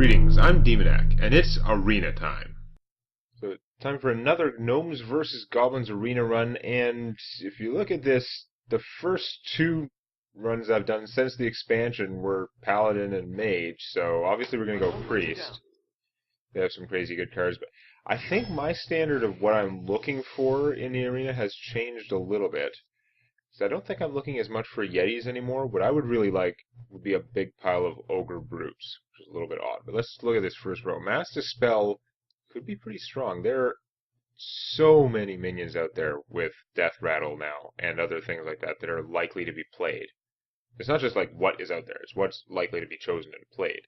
Greetings, I'm Demonac, and it's arena time. So, time for another Gnomes vs. Goblins arena run, and if you look at this, the first two runs I've done since the expansion were Paladin and Mage, so obviously we're going to go Priest. They have some crazy good cards, but I think my standard of what I'm looking for in the arena has changed a little bit. So I don't think I'm looking as much for Yetis anymore. What I would really like would be a big pile of Ogre Brutes, which is a little bit odd. But let's look at this first row. Mass Dispel could be pretty strong. There are so many minions out there with Death Rattle now and other things like that that are likely to be played. It's not just like what is out there, it's what's likely to be chosen and played.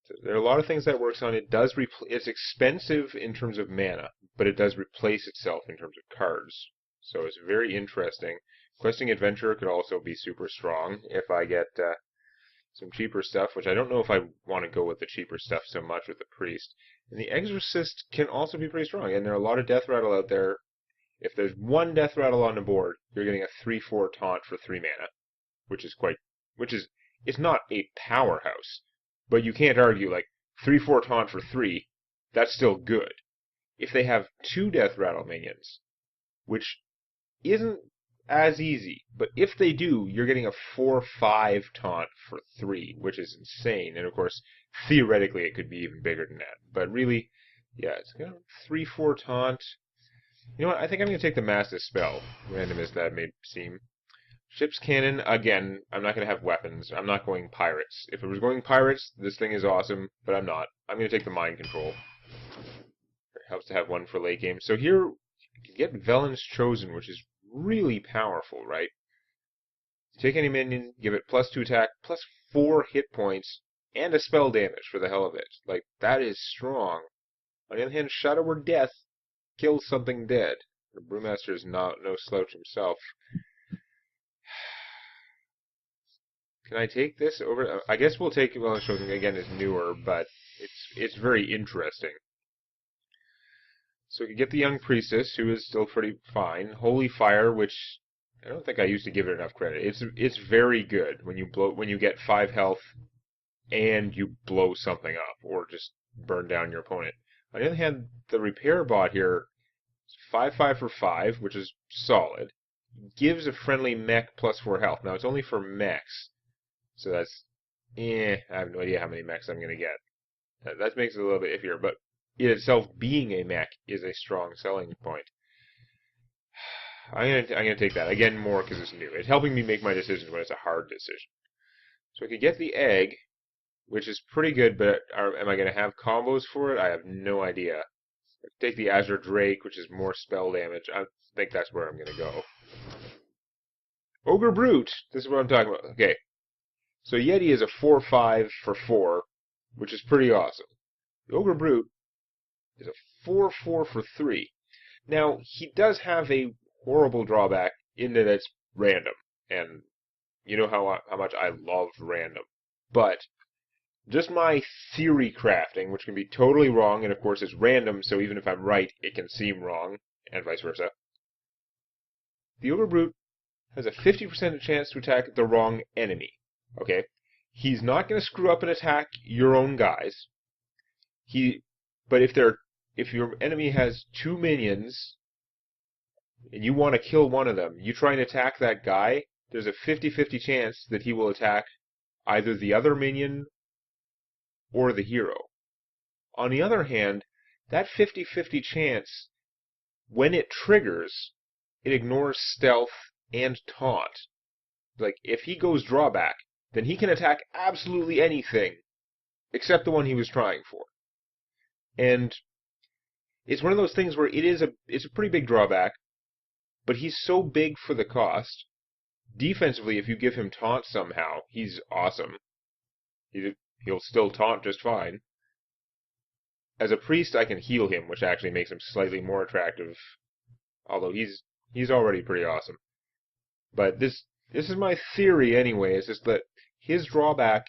So there are a lot of things that works on. It does it's expensive in terms of mana, but it does replace itself in terms of cards. So it's very interesting. Questing Adventure could also be super strong if I get some cheaper stuff, which I don't know if I want to go with the cheaper stuff so much with the Priest. And the Exorcist can also be pretty strong, and there are a lot of Death Rattle out there. If there's one Death Rattle on the board, you're getting a 3/4 taunt for 3 mana, it's not a powerhouse, but you can't argue, like, 3/4 taunt for 3, that's still good. If they have 2 Death Rattle minions, which isn't as easy, but if they do, you're getting a 4/5 taunt for 3, which is insane. And of course, theoretically, it could be even bigger than that. But really, yeah, it's kind of 3/4 taunt. You know what? I think I'm going to take the Mass Dispel, random as that may seem. Ship's Cannon, again, I'm not going to have weapons. I'm not going Pirates. If it was going Pirates, this thing is awesome, but I'm not. I'm going to take the Mind Control. It helps to have one for late game. So here, you can get Velen's Chosen, which is really powerful, right? Take any minion, give it +2 attack, +4 hit points, and a spell damage for the hell of it. Like, that is strong. On the other hand, Shadow or Death kills something dead. The Brewmaster is no slouch himself. Can I take this over? I guess we'll take Velen's Chosen. Again, it's newer, but it's very interesting. So we can get the Young Priestess, who is still pretty fine. Holy Fire, which I don't think I used to give it enough credit. It's very good when you get 5 health and you blow something up or just burn down your opponent. On the other hand, the Repair Bot here is 5/5 for 5, which is solid. Gives a friendly mech +4 health. Now it's only for mechs, so that's I have no idea how many mechs I'm gonna get. That makes it a little bit iffier, but it itself being a mech is a strong selling point. I'm gonna take that again more because it's new. It's helping me make my decisions when it's a hard decision. So I could get the egg, which is pretty good, but am I gonna have combos for it? I have no idea. I could take the Azure Drake, which is more spell damage. I think that's where I'm gonna go. Ogre Brute. This is what I'm talking about. Okay. So Yeti is a 4/5 for 4, which is pretty awesome. The Ogre Brute is a 4/4 for 3. Now, he does have a horrible drawback in that it's random, and you know how much I love random. But just my theory crafting, which can be totally wrong, and of course it's random, so even if I'm right, it can seem wrong, and vice versa. The Ogre Brute has a 50% chance to attack the wrong enemy. Okay? He's not going to screw up and attack your own guys. But if your enemy has 2 minions and you want to kill one of them, you try and attack that guy, there's a 50/50 chance that he will attack either the other minion or the hero. On the other hand, that 50/50 chance, when it triggers, it ignores stealth and taunt. Like, if he goes drawback, then he can attack absolutely anything except the one he was trying for. And it's one of those things where it's a pretty big drawback, but he's so big for the cost. Defensively, if you give him taunt somehow, he's awesome. He'll still taunt just fine. As a priest, I can heal him, which actually makes him slightly more attractive, although he's already pretty awesome. But this is my theory anyway, is just that his drawback,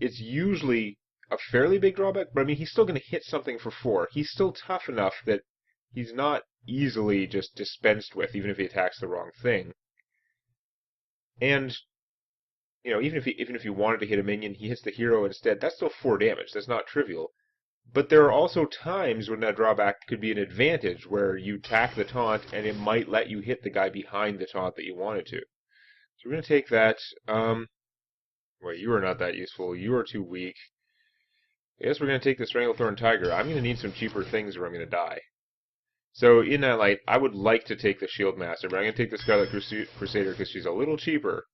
it's usually a fairly big drawback, but I mean, he's still going to hit something for 4. He's still tough enough that he's not easily just dispensed with, even if he attacks the wrong thing. And you know, even if you wanted to hit a minion, he hits the hero instead. That's still 4 damage. That's not trivial. But there are also times when that drawback could be an advantage, where you tack the taunt and it might let you hit the guy behind the taunt that you wanted to. So we're going to take that. Well, you are not that useful. You are too weak. I guess we're going to take the Stranglethorn Tiger. I'm going to need some cheaper things or I'm going to die. So in that light, I would like to take the Shield Master, but I'm going to take the Scarlet Crusader because she's a little cheaper.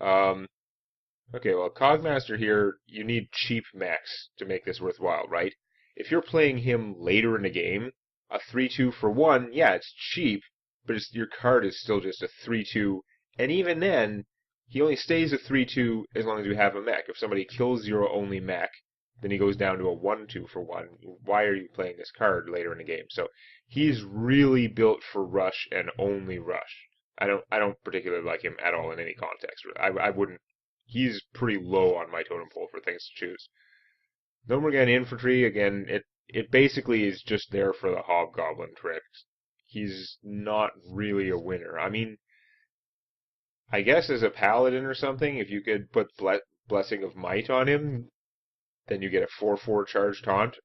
Okay, well, Cogmaster here, you need cheap mechs to make this worthwhile, right? If you're playing him later in the game, a 3-2 for 1, yeah, it's cheap, but your card is still just a 3-2, and even then, he only stays a 3-2 as long as you have a mech. If somebody kills your only mech, then he goes down to a 1-2 for 1. Why are you playing this card later in the game? So he's really built for rush and only rush. I don't particularly like him at all in any context. I wouldn't. He's pretty low on my totem pole for things to choose. Gnomergan Infantry, again, it basically is just there for the Hobgoblin tricks. He's not really a winner. I mean, I guess as a Paladin or something, if you could put Blessing of Might on him, then you get a 4-4 charge taunt.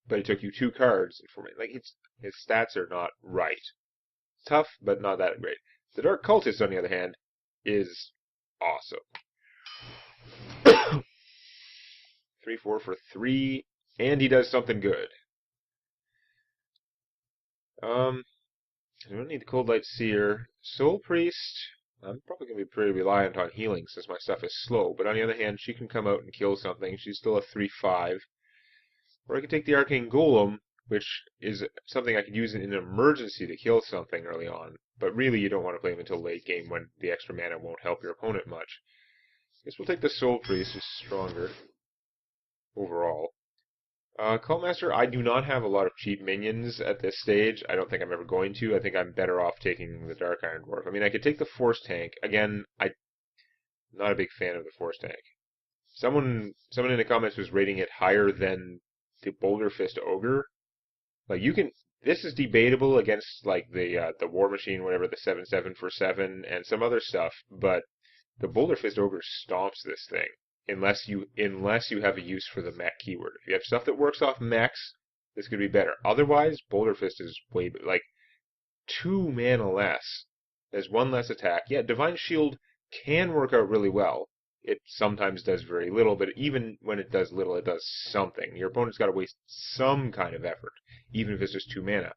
But it took you 2 cards. Like, his stats are not right. It's tough, but not that great. The Dark Cultist, on the other hand, is awesome. 3-4 for 3, and he does something good. I don't need the Cold Light Seer. Soul Priest, I'm probably going to be pretty reliant on healing since my stuff is slow, but on the other hand, she can come out and kill something. She's still a 3-5. Or I could take the Arcane Golem, which is something I could use in an emergency to kill something early on, but really you don't want to play him until late game when the extra mana won't help your opponent much. I guess we'll take the Soul Priest, who's stronger overall. Cultmaster, I do not have a lot of cheap minions at this stage. I don't think I'm ever going to. I think I'm better off taking the Dark Iron Dwarf. I mean, I could take the Force Tank. Again, I'm not a big fan of the Force Tank. Someone in the comments was rating it higher than the Boulder Fist Ogre. Like, you can... This is debatable against, like, the War Machine, whatever, the 7/7 for 7, and some other stuff, but the Boulder Fist Ogre stomps this thing. Unless you have a use for the mech keyword. If you have stuff that works off mechs, this could be better. Otherwise, Boulder Fist is way better. Like, 2 mana less. There's 1 less attack. Yeah, Divine Shield can work out really well. It sometimes does very little, but even when it does little, it does something. Your opponent's got to waste some kind of effort, even if it's just 2 mana.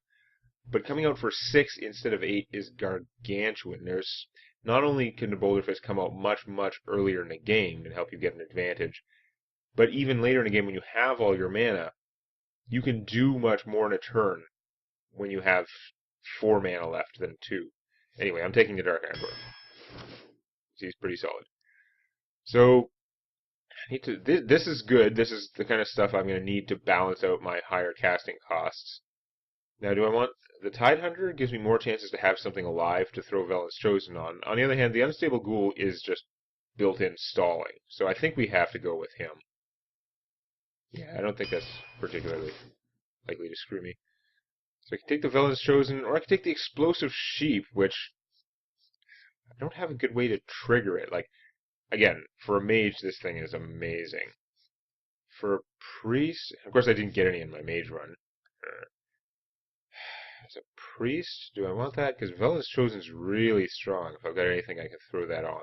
But coming out for 6 instead of 8 is gargantuan. There's... Not only can the Boulder Fist come out much, much earlier in the game and help you get an advantage, but even later in the game when you have all your mana, you can do much more in a turn when you have 4 mana left than 2. Anyway, I'm taking the Dark Iron Dwarf. He's pretty solid. So, this is good. This is the kind of stuff I'm going to need to balance out my higher casting costs. Now, do I want... The Tidehunter gives me more chances to have something alive to throw Velen's Chosen on. On the other hand, the Unstable Ghoul is just built-in stalling. So I think we have to go with him. Yeah, I don't think that's particularly likely to screw me. So I can take the Velen's Chosen, or I can take the Explosive Sheep, which... I don't have a good way to trigger it. Like, again, for a mage, this thing is amazing. For a priest... Of course, I didn't get any in my mage run. As a priest, do I want that? Because Velen's Chosen's really strong. If I've got anything, I can throw that on.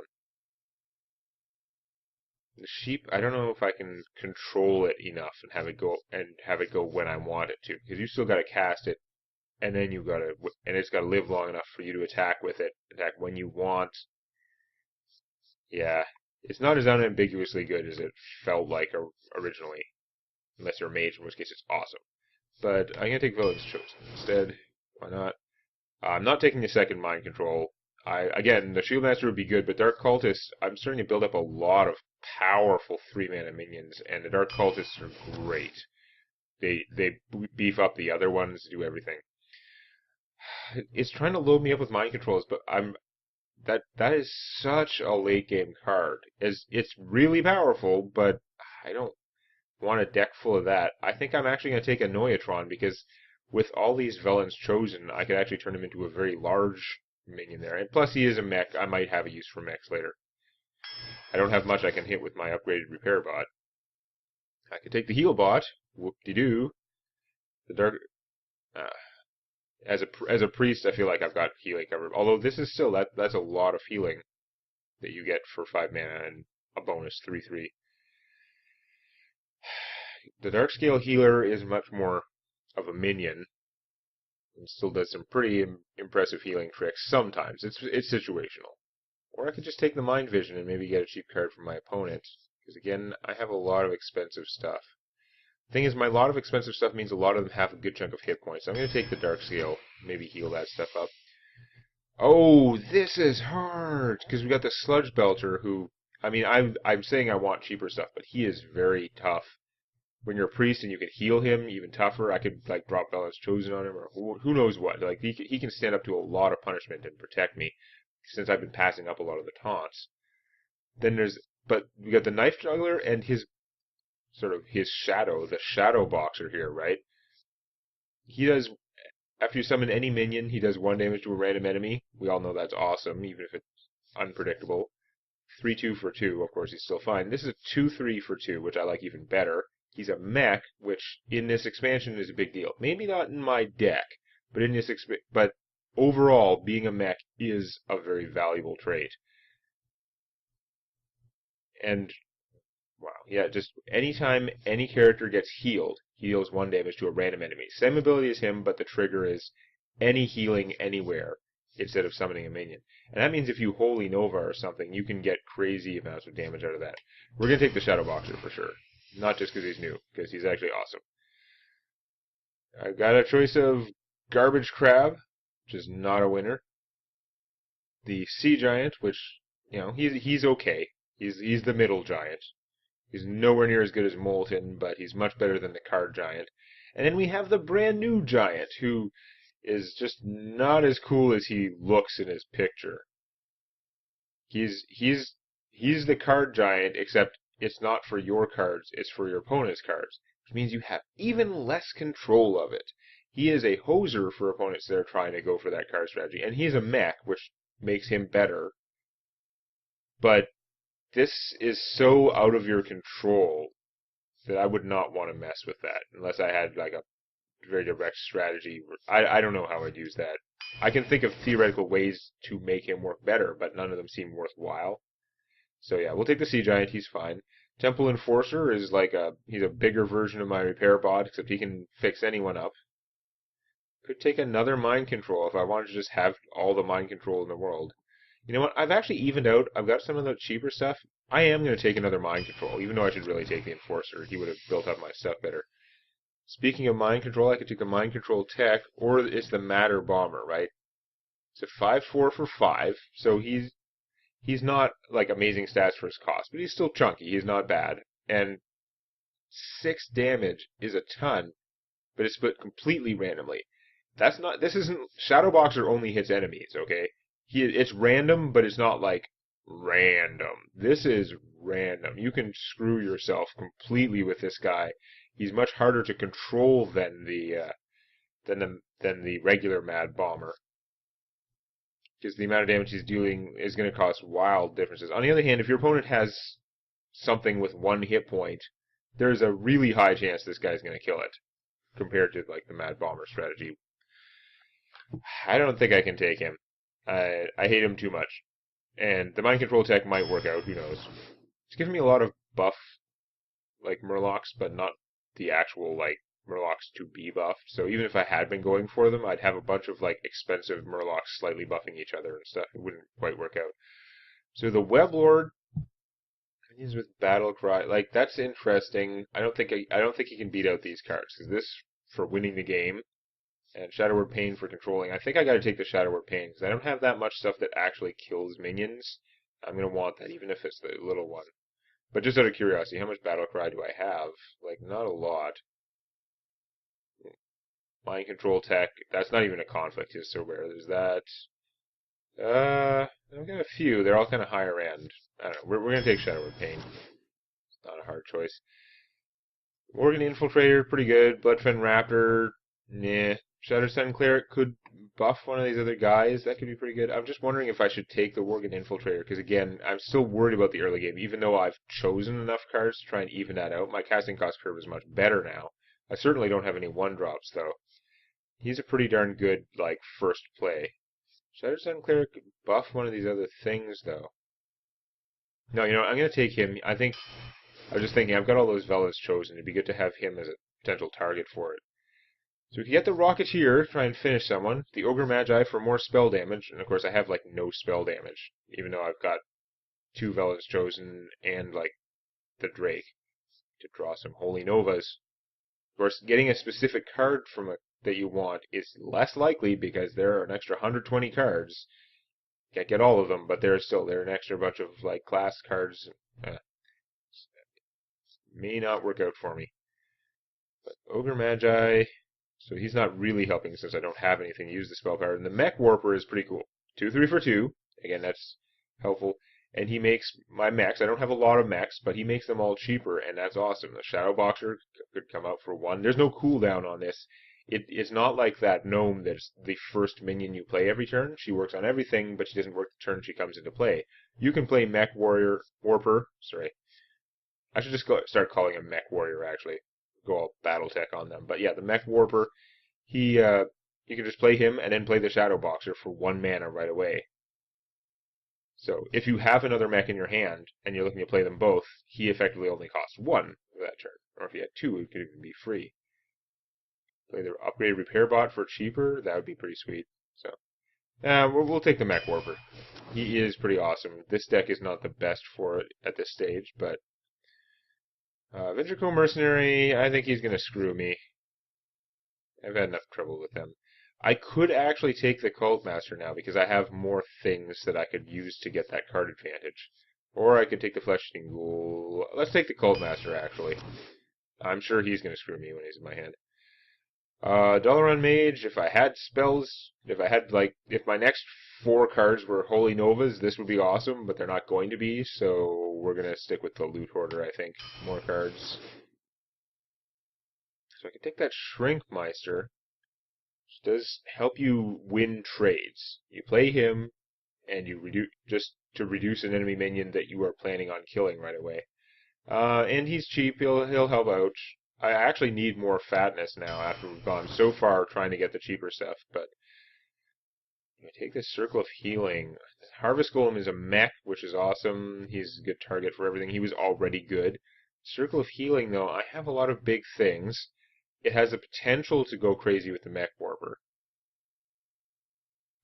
The sheep, I don't know if I can control it enough and have it go when I want it to. Because you still got to cast it, and then it's got to live long enough for you to attack with it. Attack when you want. Yeah, it's not as unambiguously good as it felt like originally. Unless you're a mage, in which case it's awesome. But I'm going to take Velen's Chosen instead. Why not? I'm not taking the second Mind Control. Again, the Shieldmaster would be good, but Dark Cultists, I'm starting to build up a lot of powerful 3-mana minions, and the Dark Cultists are great. They beef up the other ones, do everything. It's trying to load me up with Mind Controls, but that is such a late game card. It's really powerful, but I don't want a deck full of that. I think I'm actually going to take a Noyatron, because with all these Velen's Chosen, I could actually turn him into a very large minion there. And plus, he is a mech. I might have a use for mechs later. I don't have much I can hit with my upgraded repair bot. I could take the heal bot. Whoop-de-doo. The dark... Uh, as a priest, I feel like I've got healing covered. Although this is still... that's a lot of healing that you get for 5 mana and a bonus 3/3. The Darkscale Healer is much more of a minion and still does some pretty impressive healing tricks sometimes. It's situational. Or I could just take the Mind Vision and maybe get a cheap card from my opponent. Because again, I have a lot of expensive stuff. The thing is, my lot of expensive stuff means a lot of them have a good chunk of hit points. So I'm going to take the Darkscale, maybe heal that stuff up. Oh, this is hard! Because we got the Sludge Belter who... I mean, I'm saying I want cheaper stuff, but he is very tough. When you're a priest and you can heal him, even tougher. I could like drop Balance Chosen on him, or who knows what. Like he can stand up to a lot of punishment and protect me, since I've been passing up a lot of the taunts. Then but we got the Knife Juggler and his shadow, the Shadow Boxer here, right? He does, after you summon any minion, he does 1 damage to a random enemy. We all know that's awesome, even if it's unpredictable. 3/2 for 2, of course he's still fine. This is a 2/3 for 2, which I like even better. He's a mech, which in this expansion is a big deal. Maybe not in my deck, but but overall, being a mech is a very valuable trait. And wow, yeah, just anytime any character gets healed, he deals 1 damage to a random enemy. Same ability as him, but the trigger is any healing anywhere instead of summoning a minion. And that means if you Holy Nova or something, you can get crazy amounts of damage out of that. We're going to take the Shadow Boxer for sure. Not just because he's new, because he's actually awesome. I've got a choice of Garbage Crab, which is not a winner. The Sea Giant, which, you know, he's okay. He's the middle giant. He's nowhere near as good as Molten, but he's much better than the Card Giant. And then we have the brand new Giant, who is just not as cool as he looks in his picture. He's the Card Giant, except it's not for your cards, it's for your opponent's cards, which means you have even less control of it. He is a hoser for opponents that are trying to go for that card strategy, and he's a mech, which makes him better. But this is so out of your control that I would not want to mess with that, unless I had like a very direct strategy. I don't know how I'd use that. I can think of theoretical ways to make him work better, but none of them seem worthwhile. So yeah, we'll take the Sea Giant, he's fine. Temple Enforcer is like he's a bigger version of my repair bot, except he can fix anyone up. Could take another Mind Control if I wanted to just have all the Mind Control in the world. You know what, I've actually evened out, I've got some of the cheaper stuff. I am going to take another Mind Control, even though I should really take the Enforcer. He would have built up my stuff better. Speaking of Mind Control, I could take the Mind Control Tech, or it's the Matter Bomber, right? It's a 5/4 for 5, so he's not like amazing stats for his cost, but he's still chunky. He's not bad. And 6 damage is a ton, but it's split completely randomly. This isn't, Shadow Boxer only hits enemies, okay? It's random, but it's not like random. This is random. You can screw yourself completely with this guy. He's much harder to control than the regular Mad Bomber, because the amount of damage he's doing is going to cause wild differences. On the other hand, if your opponent has something with 1 hit point, there's a really high chance this guy's going to kill it, compared to like the Mad Bomber strategy. I don't think I can take him. I hate him too much. And the Mind Control Tech might work out, who knows. It's giving me a lot of buff, like Murlocs, but not the actual, like, Murlocs to be buffed. So even if I had been going for them, I'd have a bunch of, like, expensive Murlocs slightly buffing each other and stuff. It wouldn't quite work out. So the Weblord is with Battle Cry. Like, that's interesting. I don't think he can beat out these cards, because this, for winning the game, and Shadow Word Pain for controlling. I think I gotta take the Shadow Word Pain, because I don't have that much stuff that actually kills minions. I'm gonna want that, even if it's the little one. But just out of curiosity, how much Battle Cry do I have? Like, not a lot. Mind Control Tech, that's not even a conflict, is so rare. There's that. I've got a few. They're all kind of higher end. I don't know. We're gonna take Shadow Word Pain. It's not a hard choice. Organ Infiltrator, pretty good. Bloodfen Raptor, nah. Shattered Sun Cleric could buff one of these other guys. That could be pretty good. I'm just wondering if I should take the Worgen Infiltrator, because again, I'm still worried about the early game, even though I've chosen enough cards to try and even that out. My casting cost curve is much better now. I certainly don't have any 1-drops, though. He's a pretty darn good, like, first play. Shattered Sun Cleric could buff one of these other things, though. No, I'm going to take him. I was just thinking, I've got all those Velas chosen. It'd be good to have him as a potential target for it. So we can get the Rocketeer, try and finish someone. The Ogre Magi for more spell damage. And of course I have, like, no spell damage. Even though I've got 2 Velas chosen and, like, the Drake to draw some Holy Novas. Of course, getting a specific card that you want is less likely because there are an extra 120 cards. Can't get all of them, but there are an extra bunch of, like, class cards. May not work out for me. But Ogre Magi... So he's not really helping since I don't have anything to use the spell card. And the Mech Warper is pretty cool. 2/3 for 2. Again, that's helpful. And he makes my mechs. I don't have a lot of mechs, but he makes them all cheaper, and that's awesome. The Shadow Boxer could come out for 1. There's no cooldown on this. It's not like that gnome that's the first minion you play every turn. She works on everything, but she doesn't work the turn she comes into play. You can play Mech Warper. Sorry. I should just start calling him Mech Warrior, actually. Go all Battletech on them. But yeah, the Mech Warper, you can just play him and then play the Shadow Boxer for 1 mana right away. So if you have another mech in your hand and you're looking to play them both, he effectively only costs 1 for that turn. Or if you had 2, it could even be free. Play the upgraded Repair Bot for cheaper, that would be pretty sweet. So, we'll take the Mech Warper. He is pretty awesome. This deck is not the best for it at this stage, but Ventricle Mercenary, I think he's going to screw me. I've had enough trouble with him. I could actually take the Cult Master now because I have more things that I could use to get that card advantage. Or I could take the Flesh-Eating Ghoul. Let's take the Cult Master, actually. I'm sure he's going to screw me when he's in my hand. Dalaran Mage, if I had spells, if my next 4 cards were Holy Novas, this would be awesome, but they're not going to be, so we're going to stick with the Loot Hoarder, I think. More cards. So I can take that Shrinkmeister, which does help you win trades. You play him, and you reduce an enemy minion that you are planning on killing right away. And he's cheap, he'll help out. I actually need more fatness now after we've gone so far trying to get the cheaper stuff, but I take this Circle of Healing. Harvest Golem is a mech, which is awesome. He's a good target for everything. He was already good. Circle of Healing, though, I have a lot of big things. It has the potential to go crazy with the Mech Warper.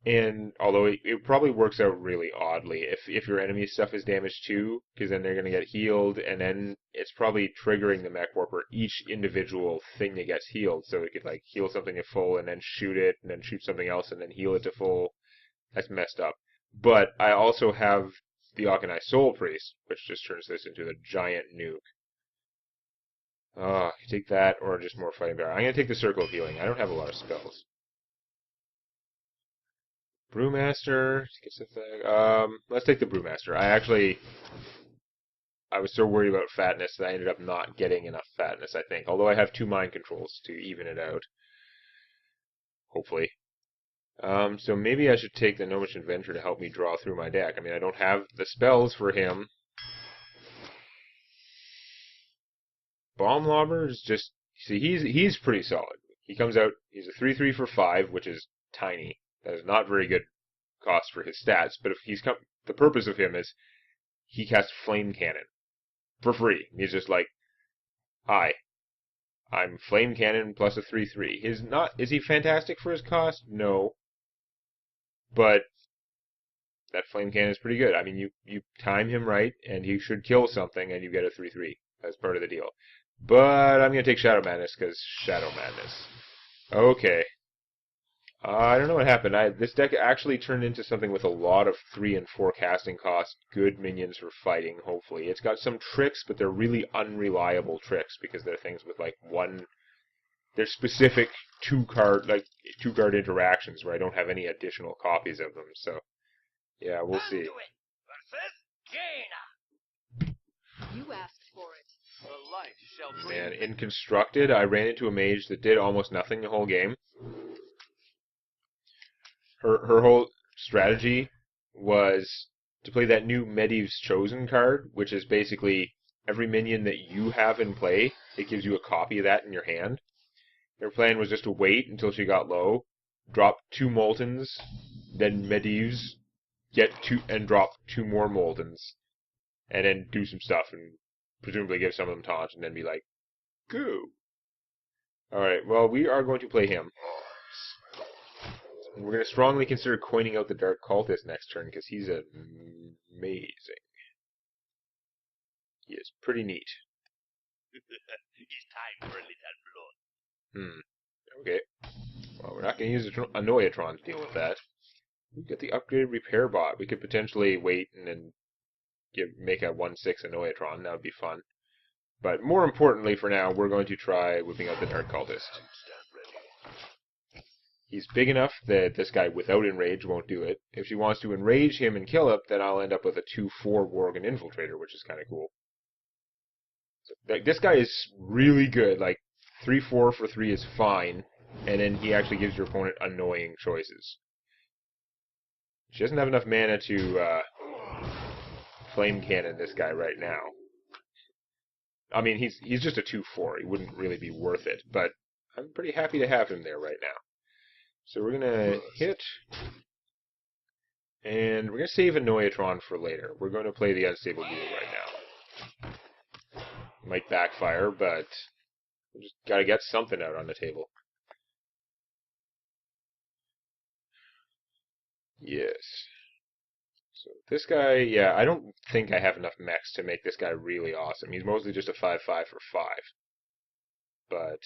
And although it probably works out really oddly if your enemy stuff is damaged too, because then they're going to get healed, and then it's probably triggering the Mech Warper each individual thing that gets healed. So it could like heal something to full, and then shoot it, and then shoot something else, and then heal it to full. That's messed up. But I also have the Akanai Soul Priest, which just turns this into a giant nuke. Take that, or just more Fighting Power. I'm going to take the Circle of Healing. I don't have a lot of spells. Brewmaster. Let's take the Brewmaster. I was so worried about fatness that I ended up not getting enough fatness, I think. Although I have 2 mind controls to even it out. Hopefully. So maybe I should take the Gnomish Inventor to help me draw through my deck. I mean, I don't have the spells for him. Bomb Lobber is just... See, he's pretty solid. He comes out, he's a 3/3 for 5, which is tiny. That is not very good cost for his stats, but if the purpose of him is he casts Flame Cannon for free. He's just like, hi, I'm Flame Cannon plus a 3/3. Is he fantastic for his cost? No. But that Flame Cannon is pretty good. I mean, you time him right, and he should kill something, and you get a 3/3. That's part of the deal. But I'm going to take Shadow Madness, because Shadow Madness. Okay. I don't know what happened. This deck actually turned into something with a lot of 3 and 4 casting cost, good minions for fighting, hopefully. It's got some tricks, but they're really unreliable tricks, because they're things with, like, they're specific 2-card interactions where I don't have any additional copies of them, so, yeah, we'll see. You asked for it. Man, in Constructed, I ran into a mage that did almost nothing the whole game. her whole strategy was to play that new Medivh's Chosen card, which is basically every minion that you have in play, it gives you a copy of that in your hand. Her plan was just to wait until she got low, drop 2 Moltens, then Medivh's, get 2, and drop 2 more Moltens, and then do some stuff, and presumably give some of them taunts, and then be like, go. Alright, well, we are going to play him. And we're going to strongly consider coining out the Dark Cultist next turn, because he's amazing. He is pretty neat. It's time for a little blood. Okay. Well, we're not going to use a Noyatron to deal with that. We've got the upgraded repair bot. We could potentially wait and then make a 1/6 Noyatron. That would be fun. But more importantly for now, we're going to try whipping out the Dark Cultist. He's big enough that this guy without Enrage won't do it. If she wants to Enrage him and kill him, then I'll end up with a 2/4 Worgen Infiltrator, which is kind of cool. So, like, this guy is really good. Like, 3/4 for 3 is fine, and then he actually gives your opponent annoying choices. She doesn't have enough mana to Flame Cannon this guy right now. I mean, he's just a 2/4. He wouldn't really be worth it, but I'm pretty happy to have him there right now. So we're gonna hit, and we're gonna save a Noyatron for later. We're going to play the Unstable Ghoul right now. Might backfire, but we just gotta get something out on the table. Yes. So this guy, yeah, I don't think I have enough mechs to make this guy really awesome. He's mostly just a 5/5 for 5. But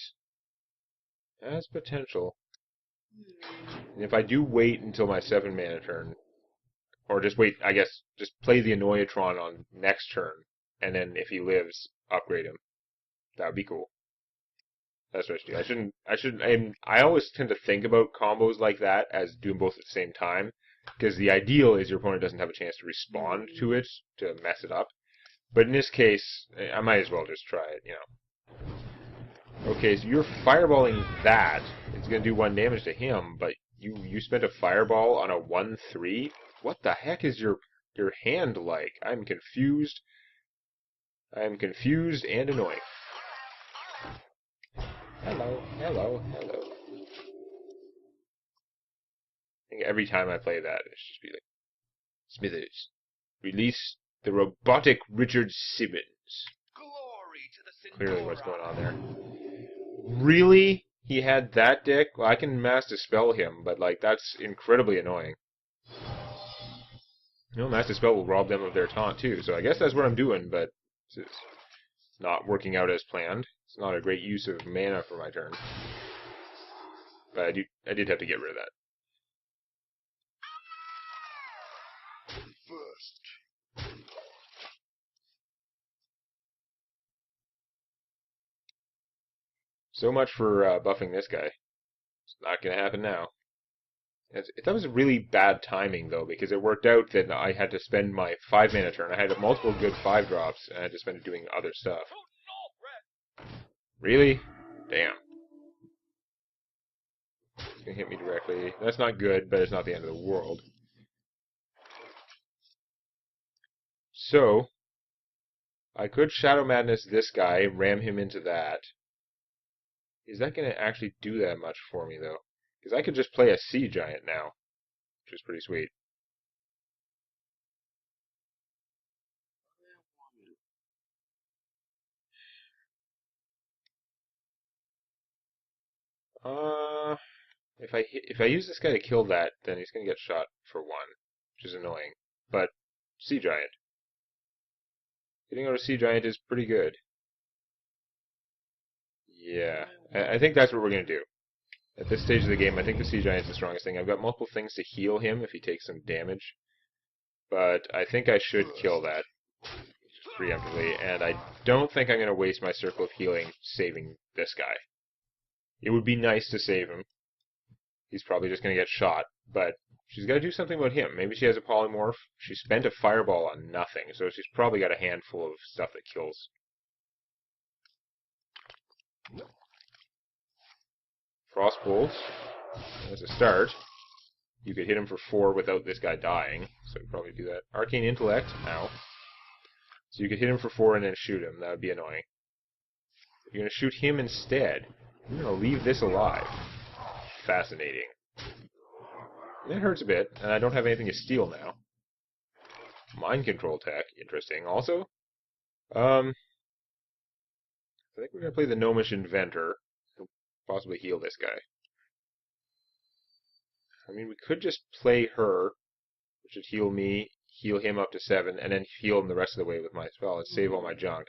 has potential. And if I do wait until my 7 mana turn, or just wait, I guess, just play the Annoyatron on next turn, and then if he lives, upgrade him. That would be cool. That's what I should do. I always tend to think about combos like that as doing both at the same time, because the ideal is your opponent doesn't have a chance to respond to it, to mess it up. But in this case, I might as well just try it, you know. Okay, so you're fireballing that. It's going to do 1 damage to him, but you spent a fireball on a 1/3? What the heck is your hand like? I'm confused. I am confused and annoyed. Hello, hello, hello. I think every time I play that, it's just be like, Smithers, release the robotic Richard Simmons. Glory to the Clearly what's going on there. Really? He had that deck? Well, I can Master Spell him, but, like, that's incredibly annoying. You know, Master Spell will rob them of their taunt, too, so I guess that's what I'm doing, but it's not working out as planned. It's not a great use of mana for my turn. But I did have to get rid of that. first. So much for buffing this guy. It's not going to happen now. That was really bad timing, though, because it worked out that I had to spend my 5 mana turn. I had multiple good 5 drops, and I had to spend it doing other stuff. Really? Damn. It's going to hit me directly. That's not good, but it's not the end of the world. So, I could Shadow Madness this guy, ram him into that. Is that going to actually do that much for me, though? Because I could just play a Sea Giant now, which is pretty sweet. If I use this guy to kill that, then he's going to get shot for 1, which is annoying. But Sea Giant. Getting out a Sea Giant is pretty good. Yeah, I think that's what we're going to do. At this stage of the game, I think the Sea Giant's the strongest thing. I've got multiple things to heal him if he takes some damage. But I think I should kill that preemptively, and I don't think I'm going to waste my Circle of Healing saving this guy. It would be nice to save him. He's probably just going to get shot, but she's got to do something about him. Maybe she has a polymorph. She spent a fireball on nothing, so she's probably got a handful of stuff that kills. Frostbolt. That's a start. You could hit him for 4 without this guy dying, so I'd probably do that. Arcane Intellect, ow. So you could hit him for 4 and then shoot him. That would be annoying. If you're going to shoot him instead, you're going to leave this alive. Fascinating. It hurts a bit, and I don't have anything to steal now. Mind control tech, interesting. Also, I think we're going to play the Gnomish Inventor and possibly heal this guy. I mean, we could just play her, which would heal me, heal him up to 7, and then heal him the rest of the way with my spell and save all my junk.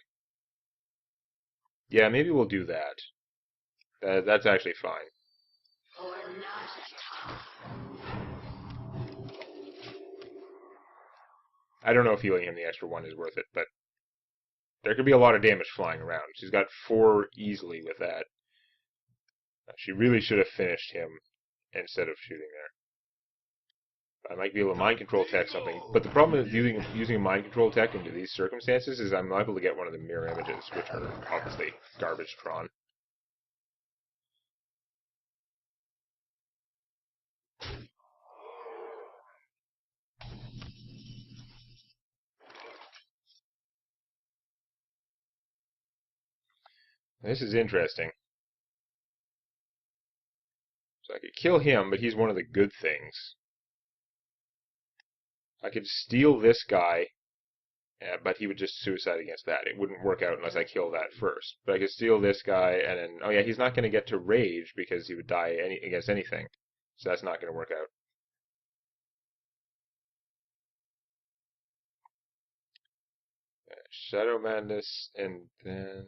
Yeah, maybe we'll do that. That's actually fine. I don't know if healing him the extra 1 is worth it, but there could be a lot of damage flying around. She's got 4 easily with that. She really should have finished him instead of shooting there. I might be able to mind control tech something, but the problem with using a mind control tech into these circumstances is I'm liable to get one of the mirror images, which are obviously garbage drawn. This is interesting. So I could kill him, but he's one of the good things. I could steal this guy, but he would just suicide against that. It wouldn't work out unless I kill that first. But I could steal this guy, and then, oh yeah, he's not going to get to rage because he would die against anything. So that's not going to work out. Shadow Madness, and then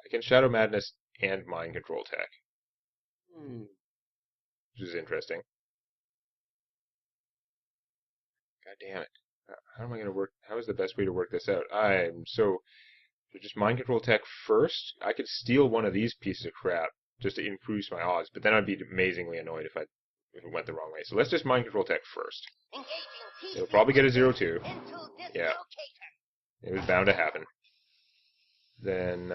I can Shadow Madness and Mind Control tech. Which is interesting. God damn it. How am I going to work? How is the best way to work this out? So just Mind Control tech first. I could steal one of these pieces of crap just to increase my odds, but then I'd be amazingly annoyed if it went the wrong way. So let's just Mind Control tech first. It'll probably get a 0-2. Yeah. It was bound to happen. Then,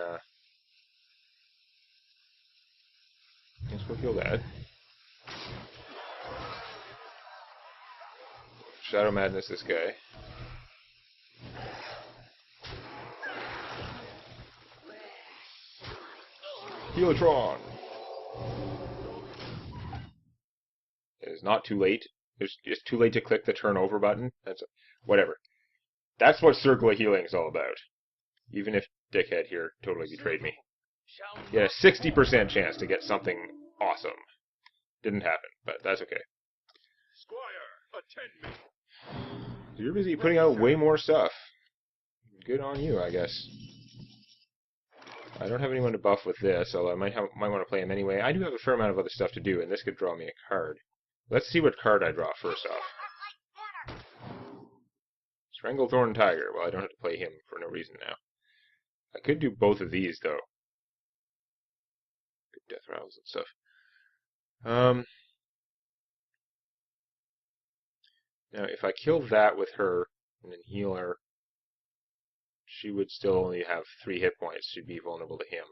guess we'll kill that. Shadow Madness this guy. Helitron! It is not too late. It's too late to click the turn over button. Whatever. That's what Circle of Healing is all about. Even if Dickhead here totally betrayed me. You had a 60% chance to get something awesome. Didn't happen, but that's okay. Squire, attend me. You're busy putting out way more stuff. Good on you, I guess. I don't have anyone to buff with this, although I might want to play him anyway. I do have a fair amount of other stuff to do, and this could draw me a card. Let's see what card I draw first off. Stranglethorn Tiger. Well, I don't have to play him for no reason now. I could do both of these, though. Good death rattles and stuff. Now, if I kill that with her, and then heal her, she would still only have 3 hit points. She'd be vulnerable to him.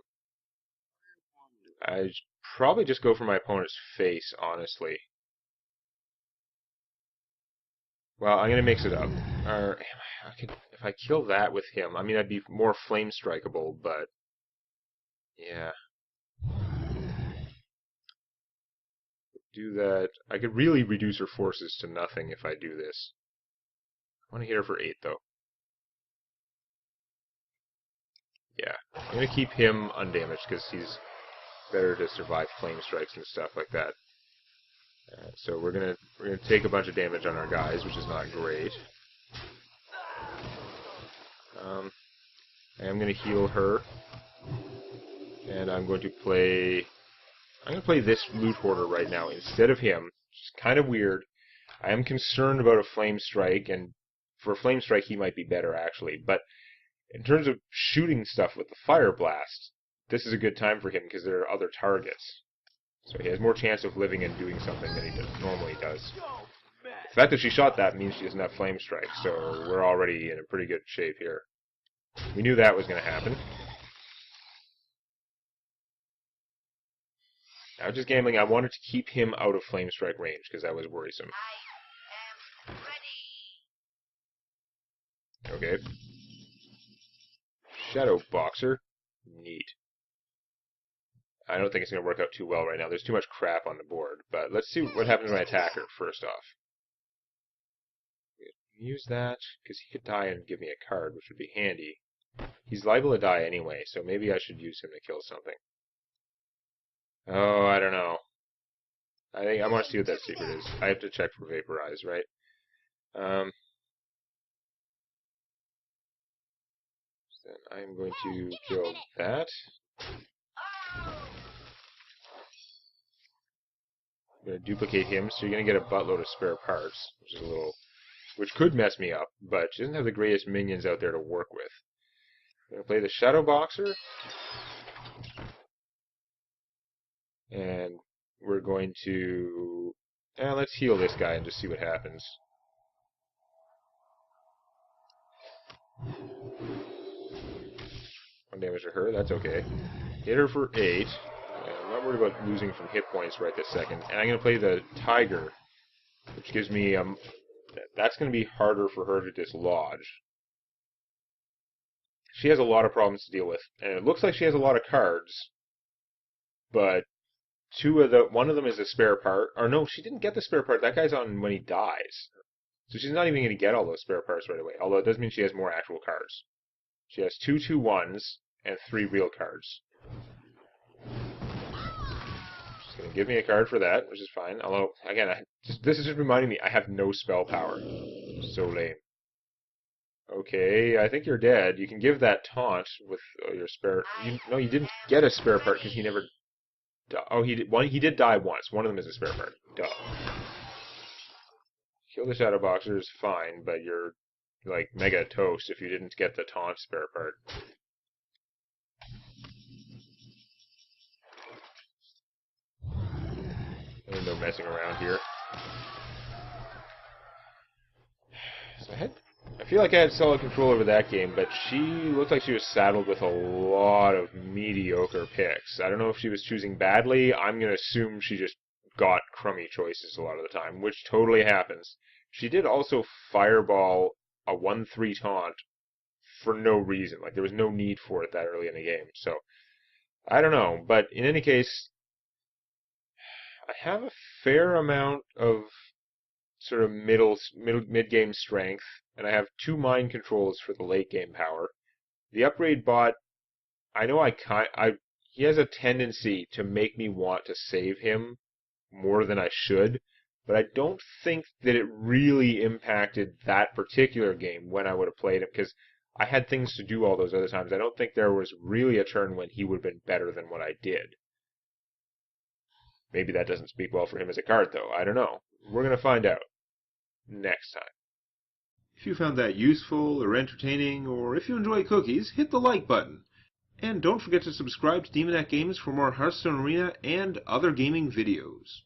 I'd probably just go for my opponent's face, honestly. Well, I'm going to mix it up. If I kill that with him, I mean, I'd be more flame strikeable, but yeah. Do that. I could really reduce her forces to nothing if I do this. I want to hit her for 8, though. Yeah. I'm going to keep him undamaged because he's better to survive flame strikes and stuff like that. So we're gonna take a bunch of damage on our guys, which is not great. I am going to heal her, and I'm going to play this Loot Hoarder right now instead of him. It's kind of weird. I am concerned about a Flame Strike, and for a Flame Strike he might be better actually. But in terms of shooting stuff with the Fire Blast, this is a good time for him because there are other targets. So he has more chance of living and doing something than he normally does. The fact that she shot that means she doesn't have Flame Strike, so we're already in a pretty good shape here. We knew that was going to happen. I was just gambling. I wanted to keep him out of Flame Strike range because that was worrisome. I am ready. Okay. Shadow Boxer. Neat. I don't think it's going to work out too well right now. There's too much crap on the board. But let's see what happens when I attack her first off. Use that, because he could die and give me a card, which would be handy. He's liable to die anyway, so maybe I should use him to kill something. Oh, I don't know. I think I want to see what that secret is. I have to check for Vaporize, right? Then I'm going to kill that. I'm going to duplicate him, so you're going to get a buttload of spare parts, which could mess me up, but she doesn't have the greatest minions out there to work with. I'm going to play the Shadow Boxer. And we're going to... let's heal this guy and just see what happens. One damage to her, that's okay. Hit her for 8. I'm not worried about losing from hit points right this second. And I'm going to play the Tiger, which gives me... that's going to be harder for her to dislodge. She has a lot of problems to deal with. And it looks like she has a lot of cards. But one of them is a spare part. Or no, she didn't get the spare part. That guy's on when he dies. So she's not even going to get all those spare parts right away. Although it does mean she has more actual cards. She has 2 2-1s and 3 real cards. She's going to give me a card for that, which is fine. Although, again, this is just reminding me I have no spell power. So lame. Okay, I think you're dead. You can give that taunt with your spare... No, you didn't get a spare part because he never... Oh, he did die once. One of them is a spare part. Duh. Kill the Shadow Boxer is fine, but you're like mega toast if you didn't get the taunt spare part. There's no messing around here. So I feel like I had solid control over that game, but she looked like she was saddled with a lot of mediocre picks. I don't know if she was choosing badly. I'm going to assume she just got crummy choices a lot of the time, which totally happens. She did also fireball a 1-3 taunt for no reason. Like, there was no need for it that early in the game. So, I don't know. But in any case, I have a fair amount of sort of mid-game strength, and I have 2 mind controls for the late-game power. The upgrade bot, I know he has a tendency to make me want to save him more than I should, but I don't think that it really impacted that particular game when I would have played him, because I had things to do all those other times. I don't think there was really a turn when he would have been better than what I did. Maybe that doesn't speak well for him as a card, though. I don't know. We're going to find out next time. If you found that useful or entertaining, or if you enjoy cookies, hit the like button. And don't forget to subscribe to Demonet Games for more Hearthstone Arena and other gaming videos.